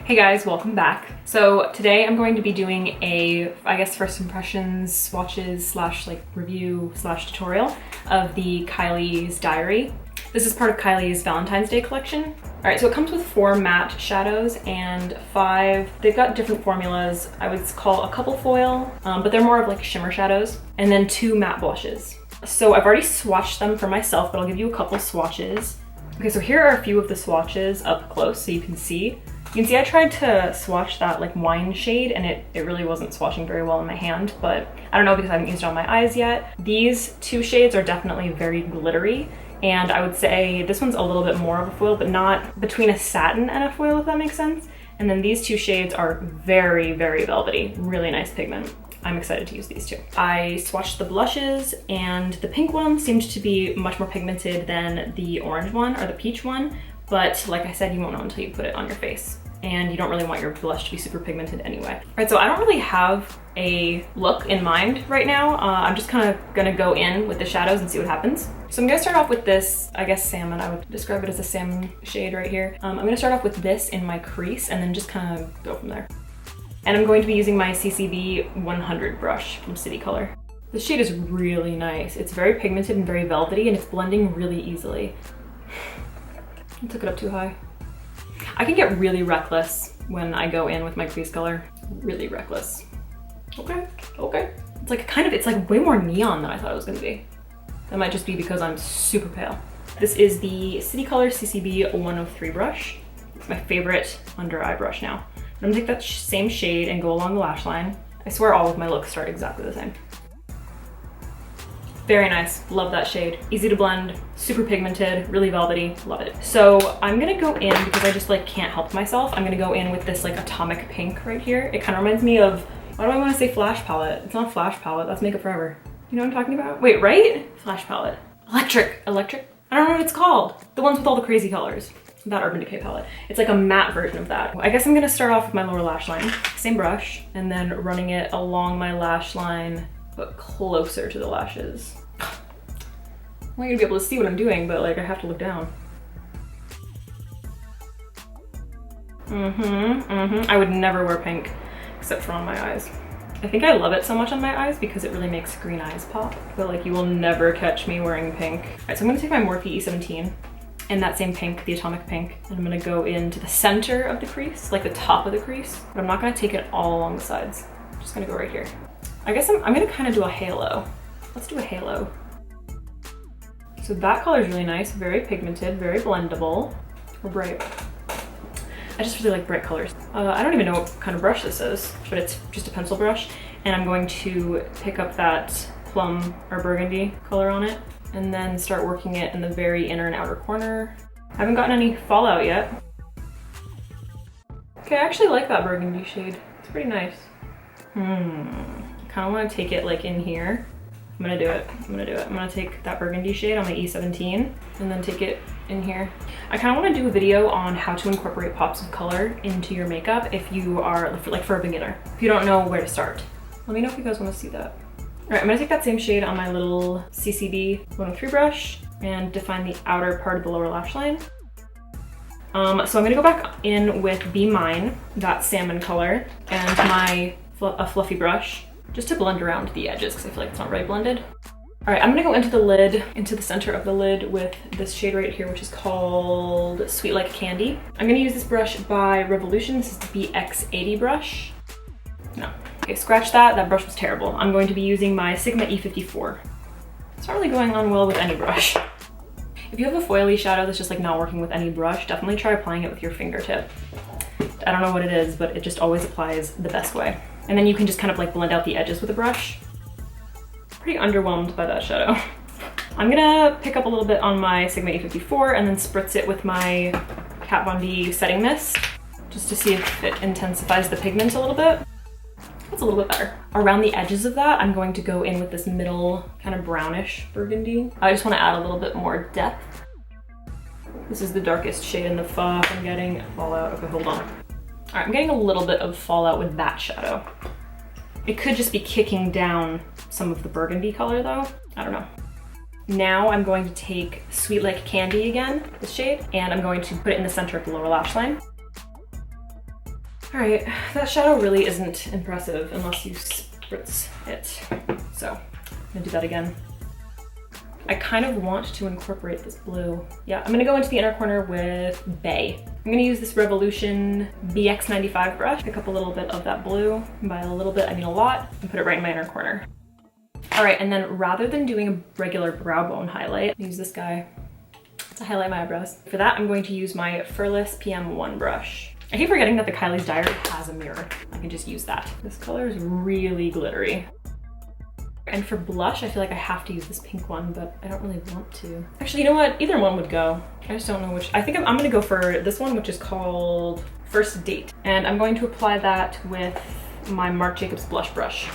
Hey guys, welcome back. So today I'm going to be doing a, I guess, first impressions, swatches slash like review slash tutorial of the Kylie's Diary. This is part of Kylie's Valentine's Day collection. All right, so it comes with 4 matte shadows and 5, they've got different formulas. I would call a couple foil, but they're more of like shimmer shadows, and then 2 matte blushes. So I've already swatched them for myself, but I'll give you a couple swatches. Okay, so here are a few of the swatches up close so you can see. You can see I tried to swatch that like wine shade and it really wasn't swatching very well in my hand, but I don't know because I haven't used it on my eyes yet. These 2 shades are definitely very glittery, and I would say this one's a little bit more of a foil, but not between a satin and a foil, if that makes sense. And then these 2 shades are very, very velvety, really nice pigment. I'm excited to use these 2. I swatched the blushes, and the pink one seemed to be much more pigmented than the orange one or the peach one, but like I said, you won't know until you put it on your face. And you don't really want your blush to be super pigmented anyway. All right, so I don't really have a look in mind right now. I'm just kind of gonna go in with the shadows and see what happens. So I'm gonna start off with this, I guess salmon, I would describe it as a salmon shade right here. I'm gonna start off with this in my crease and then just kind of go from there. And I'm going to be using my CCB 100 brush from City Color. This shade is really nice. It's very pigmented and very velvety, and it's blending really easily. I took it up too high. I can get really reckless when I go in with my crease color. Really reckless. Okay, okay. It's like it's like way more neon than I thought it was gonna be. That might just be because I'm super pale. This is the City Color CCB 103 brush. It's my favorite under eye brush now. I'm gonna take that same shade and go along the lash line. I swear all of my looks start exactly the same. Very nice, love that shade. Easy to blend, super pigmented, really velvety, love it. So I'm gonna go in, because I just like can't help myself, I'm gonna go in with this like atomic pink right here. It kind of reminds me of, why do I wanna say Flash Palette? It's not Flash Palette, that's Makeup Forever. You know what I'm talking about? Wait, right? Flash Palette. Electric? I don't know what it's called. The ones with all the crazy colors. That Urban Decay palette. It's like a matte version of that. I guess I'm gonna start off with my lower lash line, same brush, and then running it along my lash line, but closer to the lashes. I'm not gonna be able to see what I'm doing, but like I have to look down. I would never wear pink except for on my eyes. I think I love it so much on my eyes because it really makes green eyes pop, but like you will never catch me wearing pink. All right, so I'm gonna take my Morphe E17 and that same pink, the atomic pink, and I'm gonna go into the center of the crease, like the top of the crease, but I'm not gonna take it all along the sides. I'm just gonna go right here. I guess I'm gonna kind of do a halo. Let's do a halo. So that color is really nice, very pigmented, very blendable, or bright. I just really like bright colors. I don't even know what kind of brush this is, but it's just a pencil brush. And I'm going to pick up that plum or burgundy color on it and then start working it in the very inner and outer corner. I haven't gotten any fallout yet. Okay, I actually like that burgundy shade. It's pretty nice. Kind of want to take it like in here. I'm gonna do it. I'm gonna take that burgundy shade on my E17 and then take it in here. I kind of want to do a video on how to incorporate pops of color into your makeup if you are like for a beginner. If you don't know where to start. Let me know if you guys want to see that. All right, I'm gonna take that same shade on my little CCB 103 brush and define the outer part of the lower lash line. So I'm gonna go back in with Be Mine, that salmon color, and a fluffy brush, just to blend around the edges because I feel like it's not really blended. All right, I'm gonna go into the lid, into the center of the lid with this shade right here, which is called Sweet Like Candy. I'm gonna use this brush by Revolution. This is the BX80 brush. No, okay, scratch that. That brush was terrible. I'm going to be using my Sigma E54. It's not really going on well with any brush. If you have a foily shadow that's just like not working with any brush, definitely try applying it with your fingertip. I don't know what it is, but it just always applies the best way. And then you can just kind of like blend out the edges with a brush. Pretty underwhelmed by that shadow. I'm gonna pick up a little bit on my Sigma E54 and then spritz it with my Kat Von D setting mist, just to see if it intensifies the pigment a little bit. That's a little bit better. Around the edges of that, I'm going to go in with this middle kind of brownish burgundy. I just want to add a little bit more depth. This is the darkest shade in the faux. I'm getting fallout. Okay, hold on. All right, I'm getting a little bit of fallout with that shadow. It could just be kicking down some of the burgundy color though. I don't know. Now I'm going to take Sweet Like Candy again, this shade, and I'm going to put it in the center of the lower lash line. All right, that shadow really isn't impressive unless you spritz it. So I'm gonna do that again. I kind of want to incorporate this blue. Yeah, I'm gonna go into the inner corner with Bay. I'm gonna use this Revolution BX95 brush, pick up a little bit of that blue, and by a little bit I mean a lot, and put it right in my inner corner. All right, and then rather than doing a regular brow bone highlight, use this guy to highlight my eyebrows. For that, I'm going to use my Furless PM1 brush. I keep forgetting that the Kylie's Diary has a mirror. I can just use that. This color is really glittery. And for blush, I feel like I have to use this pink one, but I don't really want to. Actually, you know what? Either one would go. I just don't know which. I think I'm gonna go for this one, which is called First Date. And I'm going to apply that with my Marc Jacobs blush brush.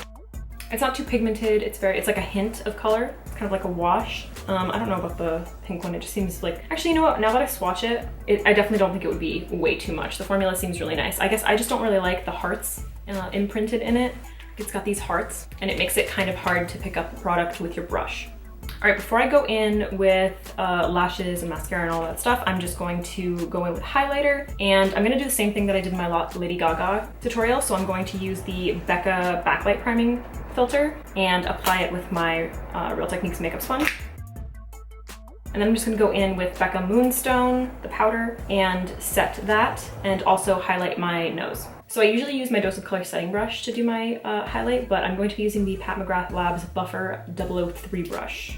It's not too pigmented. It's like a hint of color. It's kind of like a wash. I don't know about the pink one. It just seems like, actually, you know what? Now that I swatch it, I definitely don't think it would be way too much. The formula seems really nice. I guess I just don't really like the hearts imprinted in it. It's got these hearts and it makes it kind of hard to pick up the product with your brush. All right, before I go in with lashes and mascara and all that stuff, I'm just going to go in with highlighter, and I'm gonna do the same thing that I did in my Lady Gaga tutorial. So I'm going to use the Becca Backlight Priming Filter and apply it with my Real Techniques makeup sponge. And then I'm just gonna go in with Becca Moonstone, the powder, and set that, and also highlight my nose. So I usually use my Dose of Color setting brush to do my highlight, but I'm going to be using the Pat McGrath Labs Buffer 003 brush.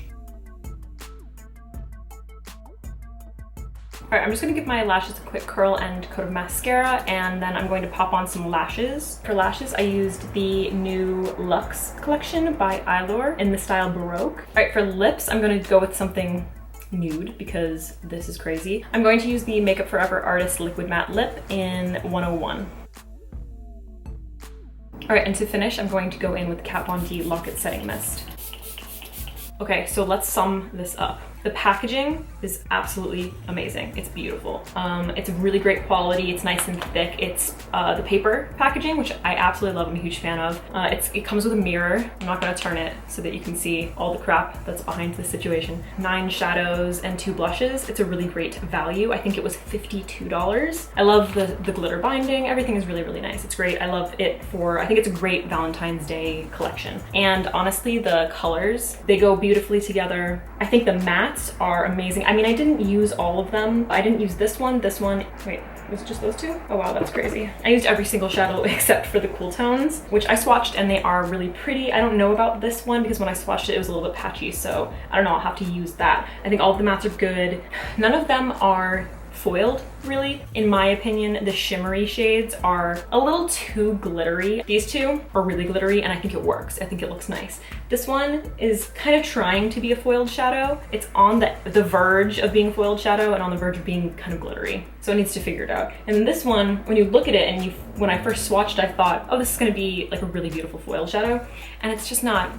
All right, I'm just gonna give my lashes a quick curl and coat of mascara, and then I'm going to pop on some lashes. For lashes, I used the new Luxe collection by Eylure in the style Baroque. All right, for lips, I'm gonna go with something nude because this is crazy. I'm going to use the Makeup Forever Artist Liquid Matte Lip in 101. All right, and to finish, I'm going to go in with Kat Von D Lock It Setting Mist. Okay, so let's sum this up. The packaging is absolutely amazing. It's beautiful. It's really great quality. It's nice and thick. It's the paper packaging, which I absolutely love. I'm a huge fan of. It comes with a mirror. I'm not gonna turn it so that you can see all the crap that's behind the situation. 9 shadows and 2 blushes. It's a really great value. I think it was $52. I love the glitter binding. Everything is really, really nice. It's great. I love it for, I think it's a great Valentine's Day collection. And honestly, the colors, they go beautifully together. I think the mattes are amazing. I mean, I didn't use all of them. I didn't use this one, wait, was it just those 2? Oh wow, that's crazy. I used every single shadow except for the cool tones, which I swatched and they are really pretty. I don't know about this one because when I swatched it, it was a little bit patchy, so I don't know, I'll have to use that. I think all of the mattes are good. None of them are foiled, really. In my opinion, the shimmery shades are a little too glittery. These 2 are really glittery and I think it works. I think it looks nice. This one is kind of trying to be a foiled shadow. It's on the verge of being a foiled shadow and on the verge of being kind of glittery. So it needs to figure it out. And this one, when you look at it and when I first swatched, I thought, oh, this is gonna be like a really beautiful foiled shadow. And it's just not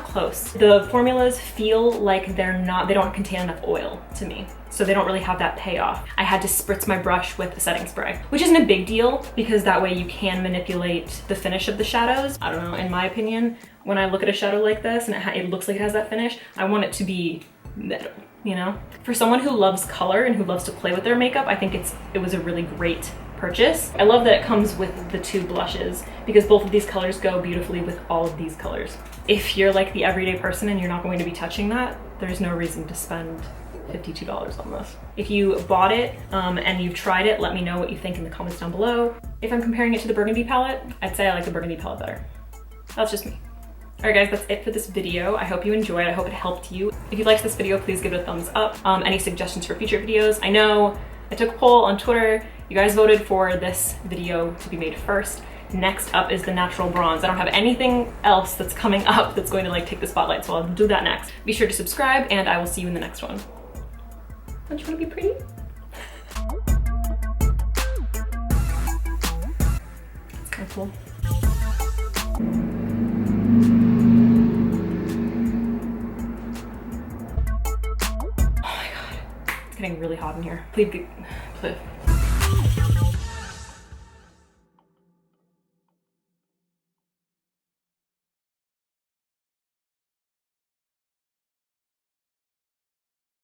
close. The formulas feel like they don't contain enough oil to me. So they don't really have that payoff. I had to spritz my brush with a setting spray, which isn't a big deal because that way you can manipulate the finish of the shadows. I don't know, in my opinion, when I look at a shadow like this and it looks like it has that finish, I want it to be metal, you know? For someone who loves color and who loves to play with their makeup, I think it was a really great purchase. I love that it comes with the 2 blushes because both of these colors go beautifully with all of these colors. If you're like the everyday person and you're not going to be touching that, there's no reason to spend $52 on this. If you bought it and you've tried it, let me know what you think in the comments down below. If I'm comparing it to the Burgundy palette, I'd say I like the Burgundy palette better. That's just me. All right guys, that's it for this video. I hope you enjoyed. I hope it helped you. If you liked this video, please give it a thumbs up. Any suggestions for future videos? I know I took a poll on Twitter. You guys voted for this video to be made first. Next up is the natural bronze. I don't have anything else that's coming up that's going to like take the spotlight, so I'll do that next. Be sure to subscribe and I will see you in the next one. Don't you want to be pretty? It's kind of cool. Oh my god. It's getting really hot in here. Please.